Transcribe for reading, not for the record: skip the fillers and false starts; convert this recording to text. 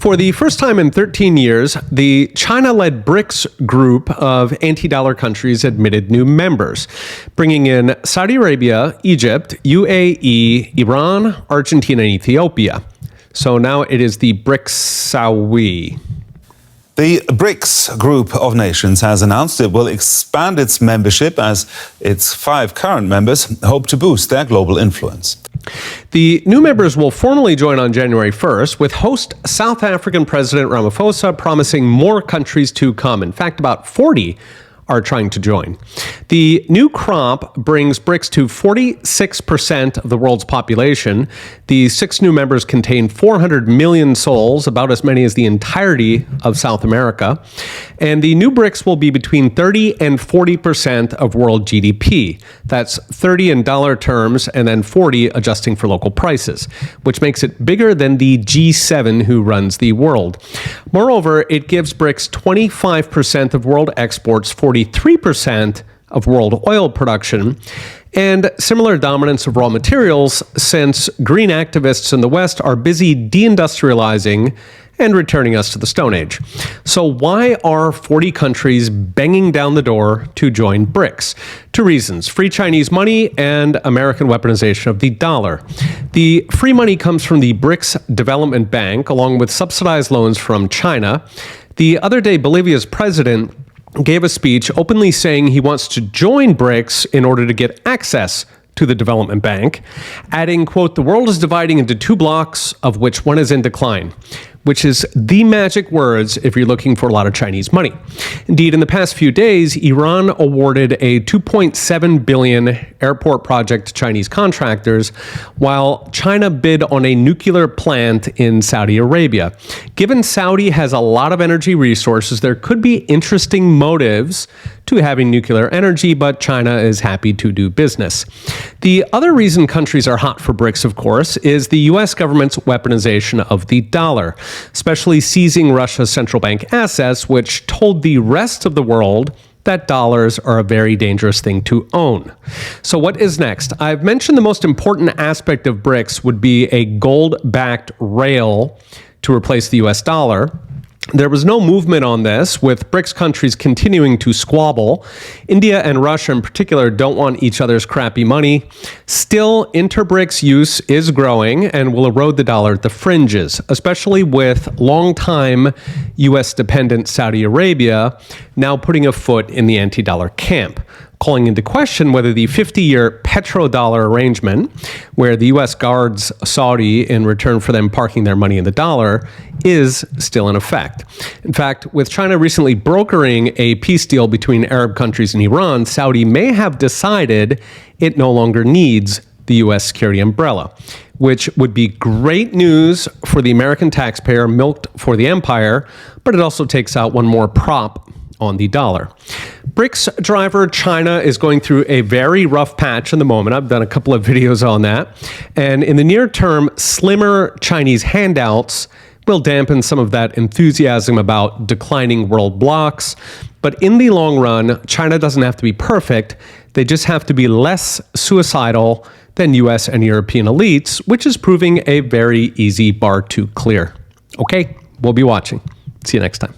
For the first time in 13 years, the China-led BRICS group of anti-dollar countries admitted new members, bringing in Saudi Arabia, Egypt, UAE, Iran, Argentina, and Ethiopia. So now it is the BRICS-Sawi. The BRICS group of nations has announced it will expand its membership as its 5 current members hope to boost their global influence. The new members will formally join on January 1st, with host South African President Ramaphosa promising more countries to come. In fact, about 40 are trying to join. The new crop brings BRICS to 46% of the world's population. The 6 new members contain 400 million souls, about as many as the entirety of South America. And the new BRICS will be between 30 and 40% of world GDP. That's 30 in dollar terms and then 40 adjusting for local prices, which makes it bigger than the G7 who runs the world. Moreover, it gives BRICS 25% of world exports, 43% of world oil production, and similar dominance of raw materials, since green activists in the West are busy deindustrializing and returning us to the Stone Age. So why are 40 countries banging down the door to join BRICS? 2 reasons: free Chinese money and American weaponization of the dollar. The free money comes from the BRICS Development Bank, along with subsidized loans from China. The other day, Bolivia's president gave a speech openly saying he wants to join BRICS in order to get access to the development bank, adding, quote, "The world is dividing into 2 blocks, of which one is in decline," which is the magic words if you're looking for a lot of Chinese money. Indeed, in the past few days, Iran awarded a $2.7 billion airport project to Chinese contractors, while China bid on a nuclear plant in Saudi Arabia. Given Saudi has a lot of energy resources, there could be interesting motives to having nuclear energy, but China is happy to do business. The other reason countries are hot for BRICS, of course, is the U.S. government's weaponization of the dollar, especially seizing Russia's central bank assets, which told the rest of the world that dollars are a very dangerous thing to own. So what is next? I've mentioned the most important aspect of BRICS would be a gold-backed rail to replace the U.S. dollar. There was no movement on this, with BRICS countries continuing to squabble. India and Russia in particular don't want each other's crappy money. Still, inter-BRICS use is growing and will erode the dollar at the fringes, especially with longtime U.S.-dependent Saudi Arabia now putting a foot in the anti-dollar camp, calling into question whether the 50-year petrodollar arrangement, where the U.S. guards Saudi in return for them parking their money in the dollar, is still in effect. In fact, with China recently brokering a peace deal between Arab countries and Iran, Saudi may have decided it no longer needs the U.S. security umbrella, which would be great news for the American taxpayer milked for the empire, but it also takes out one more prop on the dollar. BRICS driver China is going through a very rough patch in the moment. I've done a couple of videos on that. And in the near term, slimmer Chinese handouts will dampen some of that enthusiasm about declining world blocs. But in the long run, China doesn't have to be perfect. They just have to be less suicidal than US and European elites, which is proving a very easy bar to clear. Okay, we'll be watching. See you next time.